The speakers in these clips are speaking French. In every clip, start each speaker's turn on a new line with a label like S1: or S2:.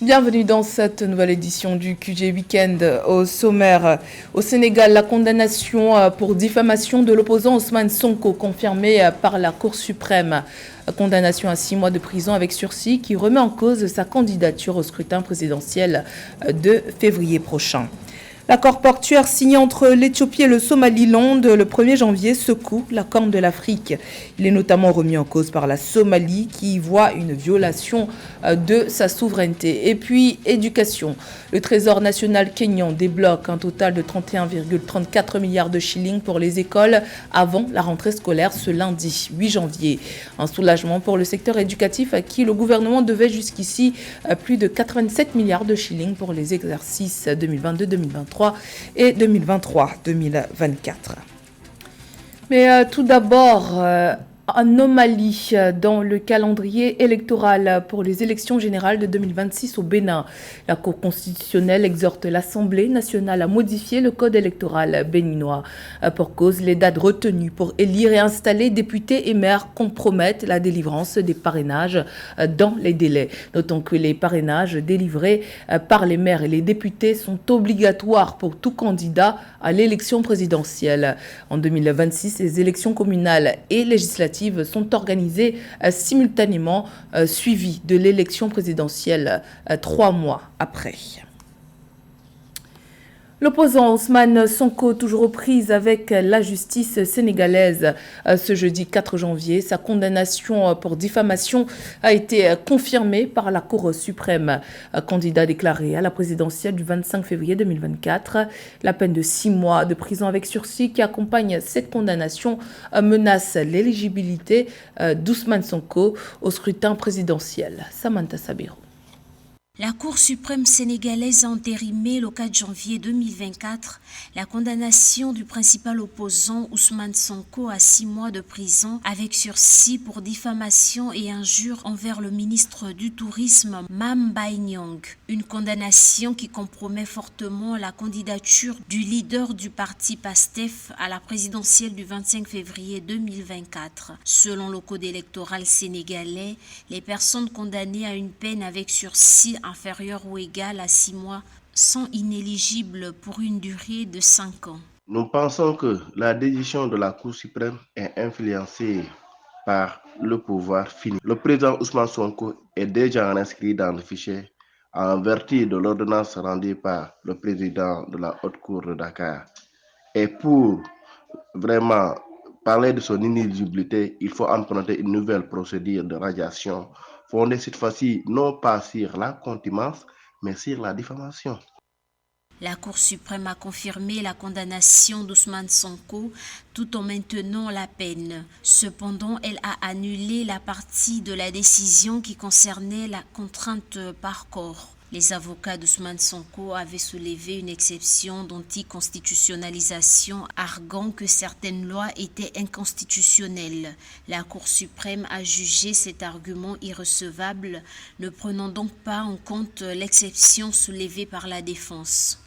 S1: Bienvenue dans cette nouvelle édition du QG Weekend. Au sommaire, au Sénégal, la condamnation pour diffamation de l'opposant Ousmane Sonko confirmée par la Cour suprême. Condamnation à 6 mois de prison avec sursis qui remet en cause sa candidature au scrutin présidentiel de février prochain. L'accord portuaire signé entre l'Éthiopie et le Somaliland le 1er janvier secoue la Corne de l'Afrique. Il est notamment remis en cause par la Somalie qui y voit une violation de sa souveraineté. Et puis, éducation. Le Trésor national kényan débloque un total de 31,34 milliards de shillings pour les écoles avant la rentrée scolaire ce lundi 8 janvier. Un soulagement pour le secteur éducatif à qui le gouvernement devait jusqu'ici plus de 87 milliards de shillings pour les exercices 2022-2023. Et 2023-2024. Mais tout d'abord, anomalie dans le calendrier électoral pour les élections générales de 2026 au Bénin. La Cour constitutionnelle exhorte l'Assemblée nationale à modifier le code électoral béninois. Pour cause, les dates retenues pour élire et installer députés et maires compromettent la délivrance des parrainages dans les délais. Notons que les parrainages délivrés par les maires et les députés sont obligatoires pour tout candidat à l'élection présidentielle. En 2026, les élections communales et législatives sont organisées simultanément, suivies de l'élection présidentielle 3 mois après. L'opposant Ousmane Sonko, toujours aux prises avec la justice sénégalaise ce jeudi 4 janvier. Sa condamnation pour diffamation a été confirmée par la Cour suprême. Candidat déclaré à la présidentielle du 25 février 2024. La peine de 6 mois de prison avec sursis qui accompagne cette condamnation menace l'éligibilité d'Ousmane Sonko au scrutin présidentiel. Samantha Sabiro.
S2: La Cour suprême sénégalaise a entérimé le 4 janvier 2024 la condamnation du principal opposant Ousmane Sonko à 6 mois de prison avec sursis pour diffamation et injure envers le ministre du Tourisme Mame Mbaye Niang. Une condamnation qui compromet fortement la candidature du leader du parti PASTEF à la présidentielle du 25 février 2024. Selon le code électoral sénégalais, les personnes condamnées à une peine avec sursis inférieure ou égale à 6 mois sont inéligibles pour une durée de 5 ans.
S3: Nous pensons que la décision de la Cour suprême est influencée par le pouvoir fini. Le président Ousmane Sonko est déjà inscrit dans le fichier en vertu de l'ordonnance rendue par le président de la Haute Cour de Dakar. Et pour vraiment parler de son inéligibilité, il faut emprunter une nouvelle procédure de radiation fondée cette fois-ci non pas sur la contumace, mais sur la diffamation.
S2: La Cour suprême a confirmé la condamnation d'Ousmane Sonko tout en maintenant la peine. Cependant, elle a annulé la partie de la décision qui concernait la contrainte par corps. Les avocats d'Ousmane Sonko avaient soulevé une exception d'anticonstitutionnalisation, arguant que certaines lois étaient inconstitutionnelles. La Cour suprême a jugé cet argument irrecevable, ne prenant donc pas en compte l'exception soulevée par la défense.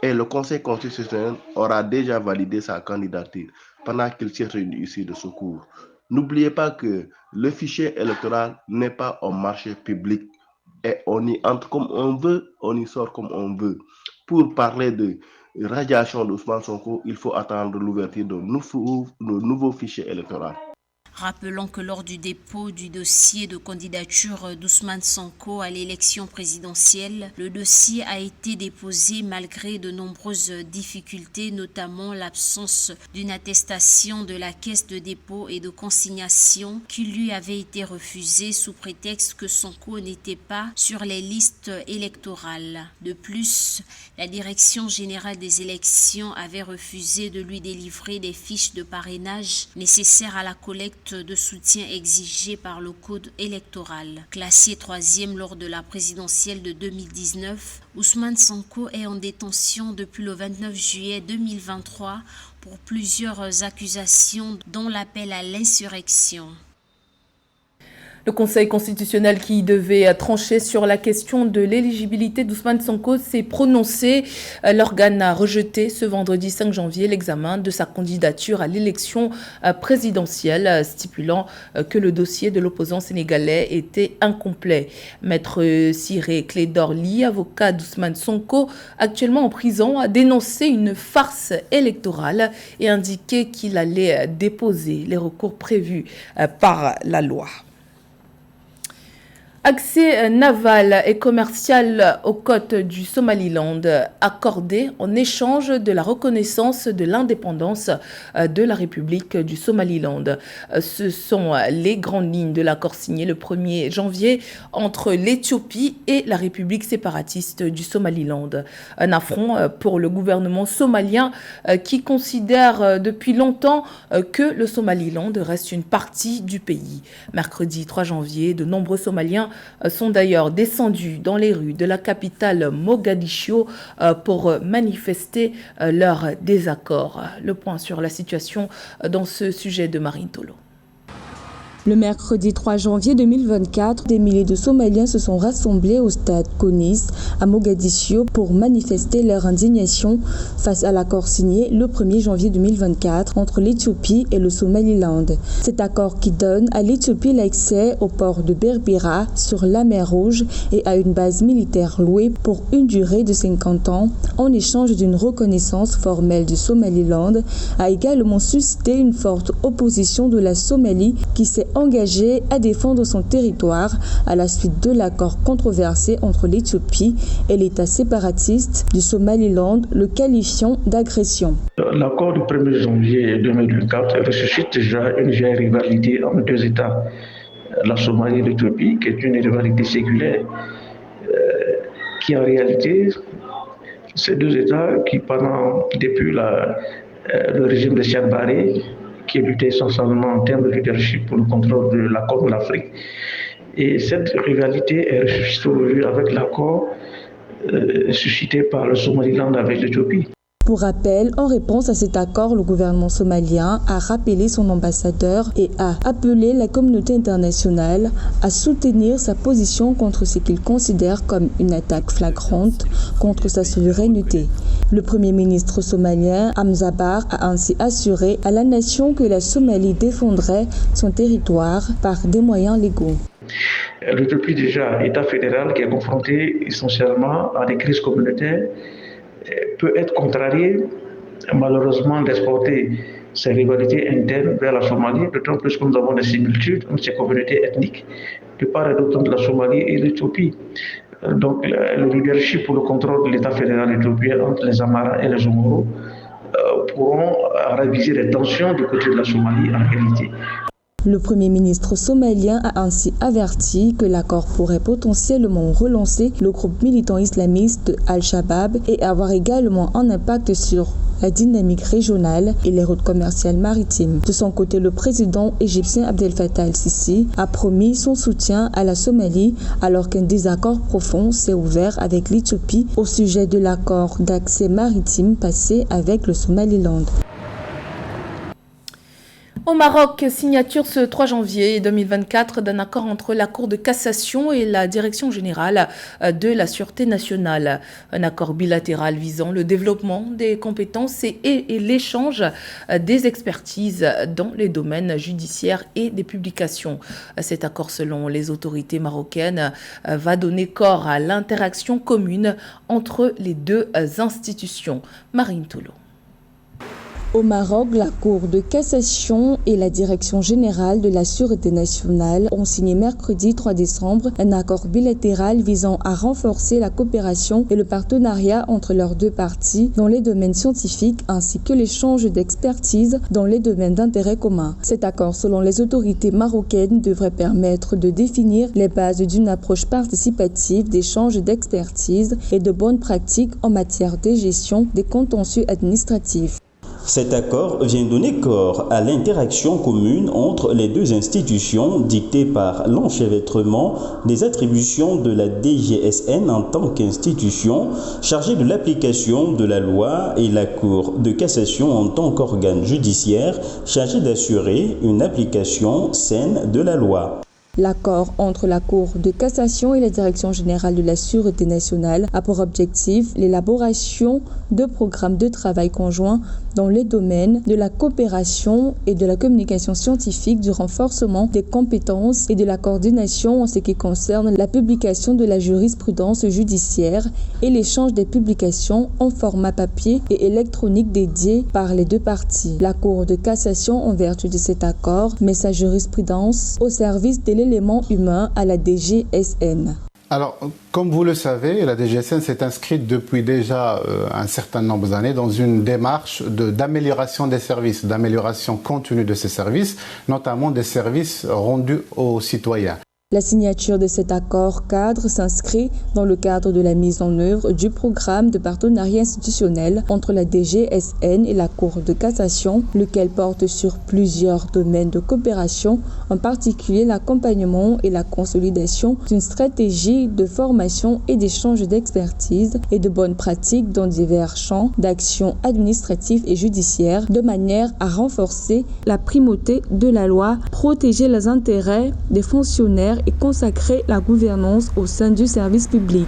S3: Et le Conseil constitutionnel aura déjà validé sa candidature pendant qu'il cherche une issue de secours. N'oubliez pas que le fichier électoral n'est pas un marché public. Et on y entre comme on veut, on y sort comme on veut. Pour parler de radiation d'Ousmane Sonko, il faut attendre l'ouverture de nouveaux fichiers électoraux.
S2: Rappelons que lors du dépôt du dossier de candidature d'Ousmane Sonko à l'élection présidentielle, le dossier a été déposé malgré de nombreuses difficultés, notamment l'absence d'une attestation de la caisse de dépôt et de consignation qui lui avait été refusée sous prétexte que Sonko n'était pas sur les listes électorales. De plus, la Direction générale des élections avait refusé de lui délivrer des fiches de parrainage nécessaires à la collecte de soutien exigé par le code électoral. Classé 3e lors de la présidentielle de 2019, Ousmane Sonko est en détention depuis le 29 juillet 2023 pour plusieurs accusations dont l'appel à l'insurrection.
S1: Le Conseil constitutionnel qui devait trancher sur la question de l'éligibilité d'Ousmane Sonko s'est prononcé. L'organe a rejeté ce vendredi 5 janvier l'examen de sa candidature à l'élection présidentielle, stipulant que le dossier de l'opposant sénégalais était incomplet. Maître Ciré Clédor Ly, avocat d'Ousmane Sonko, actuellement en prison, a dénoncé une farce électorale et indiqué qu'il allait déposer les recours prévus par la loi. Accès naval et commercial aux côtes du Somaliland accordé en échange de la reconnaissance de l'indépendance de la République du Somaliland. Ce sont les grandes lignes de l'accord signé le 1er janvier entre l'Éthiopie et la République séparatiste du Somaliland. Un affront pour le gouvernement somalien qui considère depuis longtemps que le Somaliland reste une partie du pays. Mercredi 3 janvier, de nombreux Somaliens sont d'ailleurs descendus dans les rues de la capitale Mogadiscio pour manifester leur désaccord. Le point sur la situation dans ce sujet de Marine Tolo.
S4: Le mercredi 3 janvier 2024, des milliers de Somaliens se sont rassemblés au stade Konis à Mogadiscio pour manifester leur indignation face à l'accord signé le 1er janvier 2024 entre l'Éthiopie et le Somaliland. Cet accord qui donne à l'Éthiopie l'accès au port de Berbera sur la mer Rouge et à une base militaire louée pour une durée de 50 ans en échange d'une reconnaissance formelle du Somaliland a également suscité une forte opposition de la Somalie qui s'est engagé à défendre son territoire à la suite de l'accord controversé entre l'Éthiopie et l'État séparatiste du Somaliland, le qualifiant d'agression.
S5: L'accord du 1er janvier 2024 ressuscite déjà une vieille rivalité entre deux États, la Somalie et l'Éthiopie, qui est une rivalité séculaire, qui en réalité, ces deux États qui depuis le régime de Siad Barre, qui luttait essentiellement en termes de leadership pour le contrôle de la Corne de l'Afrique. Et cette rivalité est ressuscitée aujourd'hui avec l'accord suscité par le Somaliland avec l'Éthiopie.
S4: Pour rappel, en réponse à cet accord, le gouvernement somalien a rappelé son ambassadeur et a appelé la communauté internationale à soutenir sa position contre ce qu'il considère comme une attaque flagrante contre sa souveraineté. Le premier ministre somalien, Hamza Barre, a ainsi assuré à la nation que la Somalie défendrait son territoire par des moyens légaux.
S5: L'Éthiopie, déjà, État fédéral qui est confronté essentiellement à des crises communautaires, peut être contrarié, malheureusement, d'exporter ces rivalités internes vers la Somalie, d'autant plus que nous avons des similitudes entre ces communautés ethniques de part et d'autre de la Somalie et l'Éthiopie. Donc, le leadership pour le contrôle de l'État fédéral éthiopien entre les Amara et les Omoro pourront raviser les tensions du côté de la Somalie en réalité.
S4: Le Premier ministre somalien a ainsi averti que l'accord pourrait potentiellement relancer le groupe militant islamiste Al-Shabaab et avoir également un impact sur la dynamique régionale et les routes commerciales maritimes. De son côté, le président égyptien Abdel Fattah el-Sisi a promis son soutien à la Somalie alors qu'un désaccord profond s'est ouvert avec l'Éthiopie au sujet de l'accord d'accès maritime passé avec le Somaliland.
S1: Au Maroc, signature ce 3 janvier 2024 d'un accord entre la Cour de cassation et la Direction générale de la Sûreté nationale. Un accord bilatéral visant le développement des compétences et l'échange des expertises dans les domaines judiciaires et des publications. Cet accord, selon les autorités marocaines, va donner corps à l'interaction commune entre les deux institutions. Marine Tolo.
S4: Au Maroc, la Cour de cassation et la Direction générale de la Sûreté nationale ont signé mercredi 3 décembre un accord bilatéral visant à renforcer la coopération et le partenariat entre leurs deux parties dans les domaines scientifiques ainsi que l'échange d'expertise dans les domaines d'intérêt commun. Cet accord, selon les autorités marocaines, devrait permettre de définir les bases d'une approche participative d'échange d'expertise et de bonnes pratiques en matière de gestion des contentieux administratifs.
S6: Cet accord vient donner corps à l'interaction commune entre les deux institutions dictée par l'enchevêtrement des attributions de la DGSN en tant qu'institution chargée de l'application de la loi et la Cour de cassation en tant qu'organe judiciaire chargé d'assurer une application saine de la loi.
S4: L'accord entre la Cour de cassation et la Direction générale de la Sûreté nationale a pour objectif l'élaboration de programmes de travail conjoints dans les domaines de la coopération et de la communication scientifique, du renforcement des compétences et de la coordination en ce qui concerne la publication de la jurisprudence judiciaire et l'échange des publications en format papier et électronique dédié par les deux parties. La Cour de cassation, en vertu de cet accord, met sa jurisprudence au service de l'élément humain à la DGSN.
S7: Alors, comme vous le savez, la DGSN s'est inscrite depuis déjà un certain nombre d'années dans une démarche d'amélioration des services, d'amélioration continue de ces services, notamment des services rendus aux citoyens.
S4: La signature de cet accord cadre s'inscrit dans le cadre de la mise en œuvre du programme de partenariat institutionnel entre la DGSN et la Cour de cassation, lequel porte sur plusieurs domaines de coopération, en particulier l'accompagnement et la consolidation d'une stratégie de formation et d'échange d'expertise et de bonnes pratiques dans divers champs d'action administrative et judiciaire, de manière à renforcer la primauté de la loi, protéger les intérêts des fonctionnaires et consacrer la gouvernance au sein du service public.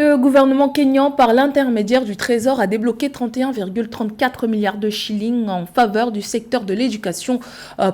S1: Le gouvernement kényan, par l'intermédiaire du Trésor, a débloqué 31,34 milliards de shillings en faveur du secteur de l'éducation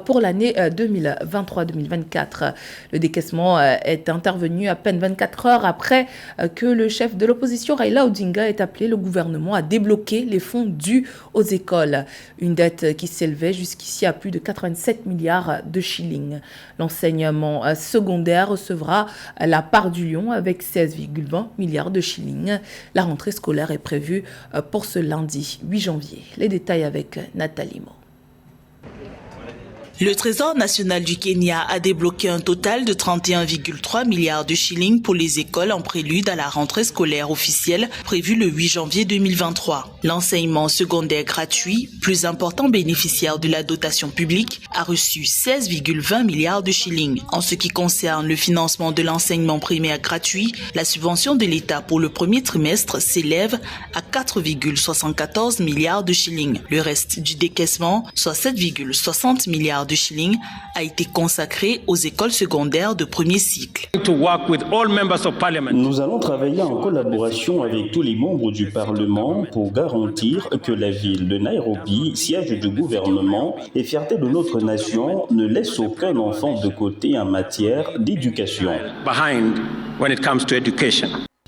S1: pour l'année 2023-2024. Le décaissement est intervenu à peine 24 heures après que le chef de l'opposition, Raila Odinga, ait appelé le gouvernement à débloquer les fonds dus aux écoles. Une dette qui s'élevait jusqu'ici à plus de 87 milliards de shillings. L'enseignement secondaire recevra la part du lion avec 16,20 milliards de shillings. La rentrée scolaire est prévue pour ce lundi 8 janvier. Les détails avec Nathalie Mo.
S8: Le Trésor national du Kenya a débloqué un total de 31,3 milliards de shillings pour les écoles en prélude à la rentrée scolaire officielle prévue le 8 janvier 2023. L'enseignement secondaire gratuit, plus important bénéficiaire de la dotation publique, a reçu 16,20 milliards de shillings. En ce qui concerne le financement de l'enseignement primaire gratuit, la subvention de l'État pour le premier trimestre s'élève à 4,74 milliards de shillings. Le reste du décaissement, soit 7,60 milliards de shillings, a été consacré aux écoles secondaires de premier cycle.
S6: Nous allons travailler en collaboration avec tous les membres du Parlement pour garantir que la ville de Nairobi, siège du gouvernement et fierté de notre nation, ne laisse aucun enfant de côté en matière d'éducation.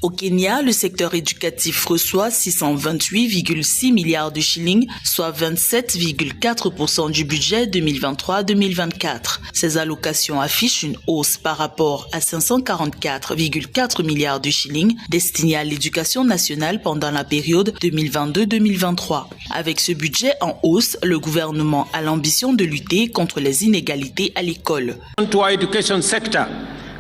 S8: Au Kenya, le secteur éducatif reçoit 628,6 milliards de shillings, soit 27,4% du budget 2023-2024. Ces allocations affichent une hausse par rapport à 544,4 milliards de shillings destinés à l'éducation nationale pendant la période 2022-2023. Avec ce budget en hausse, le gouvernement a l'ambition de lutter contre les inégalités à l'école.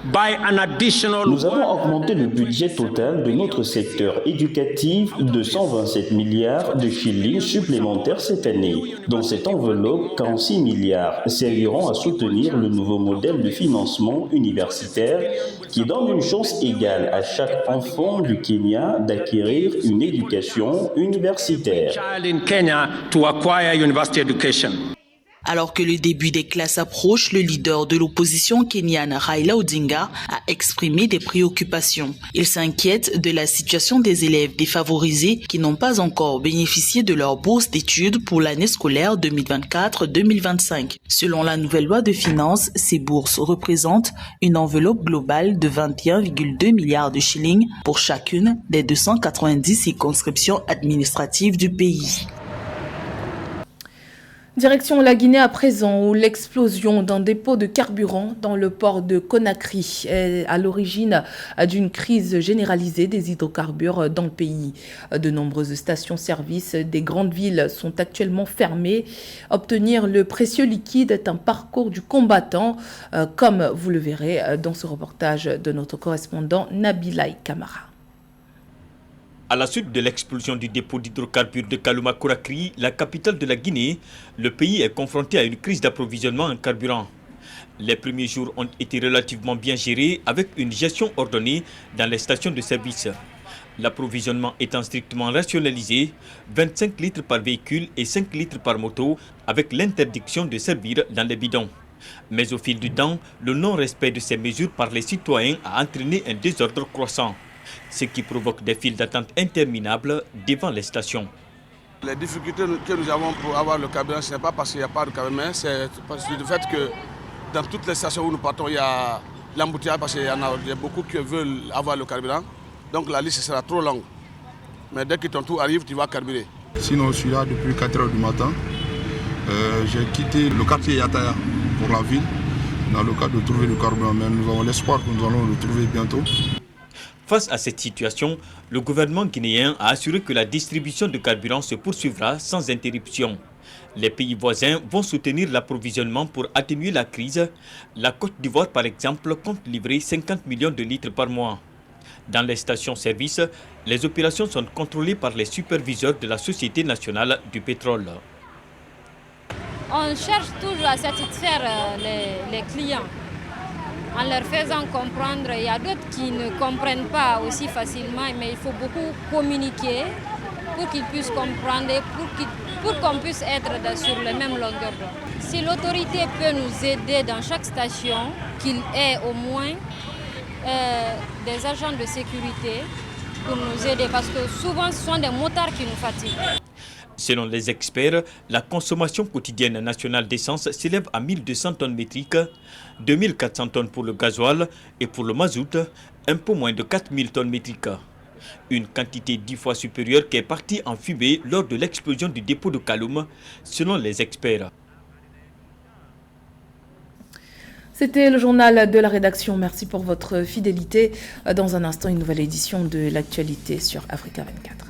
S6: Nous avons augmenté le budget total de notre secteur éducatif de 127 milliards de shillings supplémentaires cette année. Dans cette enveloppe, 46 milliards serviront à soutenir le nouveau modèle de financement universitaire qui donne une chance égale à chaque enfant du Kenya d'acquérir une éducation universitaire.
S8: Alors que le début des classes approche, le leader de l'opposition kenyane, Raila Odinga, a exprimé des préoccupations. Il s'inquiète de la situation des élèves défavorisés qui n'ont pas encore bénéficié de leur bourse d'études pour l'année scolaire 2024-2025. Selon la nouvelle loi de finances, ces bourses représentent une enveloppe globale de 21,2 milliards de shillings pour chacune des 290 circonscriptions administratives du pays.
S1: Direction la Guinée à présent, où l'explosion d'un dépôt de carburant dans le port de Conakry est à l'origine d'une crise généralisée des hydrocarbures dans le pays. De nombreuses stations-service des grandes villes sont actuellement fermées. Obtenir le précieux liquide est un parcours du combattant, comme vous le verrez dans ce reportage de notre correspondant Nabilay Kamara.
S9: À la suite de l'explosion du dépôt d'hydrocarbures de Kaluma-Conakry, la capitale de la Guinée, le pays est confronté à une crise d'approvisionnement en carburant. Les premiers jours ont été relativement bien gérés avec une gestion ordonnée dans les stations de service. L'approvisionnement étant strictement rationalisé, 25 litres par véhicule et 5 litres par moto, avec l'interdiction de servir dans les bidons. Mais au fil du temps, le non-respect de ces mesures par les citoyens a entraîné un désordre croissant, ce qui provoque des files d'attente interminables devant les stations.
S10: Les difficultés que nous avons pour avoir le carburant, ce n'est pas parce qu'il n'y a pas de carburant, c'est parce que le fait que dans toutes les stations où nous partons, il y a l'embouteillage parce qu'il y a beaucoup qui veulent avoir le carburant. Donc la liste sera trop longue. Mais dès que ton tour arrive, tu vas carburer.
S11: Sinon, je suis là depuis 4 h du matin. J'ai quitté le quartier Yataya pour la ville, dans le cadre de trouver le carburant. Mais nous avons l'espoir que nous allons le trouver bientôt.
S9: Face à cette situation, le gouvernement guinéen a assuré que la distribution de carburant se poursuivra sans interruption. Les pays voisins vont soutenir l'approvisionnement pour atténuer la crise. La Côte d'Ivoire, par exemple, compte livrer 50 millions de litres par mois. Dans les stations-service, les opérations sont contrôlées par les superviseurs de la Société nationale du pétrole.
S12: On cherche toujours à satisfaire les clients en leur faisant comprendre. Il y a d'autres qui ne comprennent pas aussi facilement, mais il faut beaucoup communiquer pour qu'ils puissent comprendre et pour qu'on puisse être sur la même longueur d'onde. Si l'autorité peut nous aider dans chaque station, qu'il ait au moins des agents de sécurité pour nous aider, parce que souvent ce sont des motards qui nous fatiguent.
S9: Selon les experts, la consommation quotidienne nationale d'essence s'élève à 1200 tonnes métriques, 2400 tonnes pour le gasoil et pour le mazout, un peu moins de 4000 tonnes métriques. Une quantité 10 fois supérieure qui est partie en fumée lors de l'explosion du dépôt de Kaloum, selon les experts.
S1: C'était le journal de la rédaction. Merci pour votre fidélité. Dans un instant, une nouvelle édition de l'actualité sur Africa 24.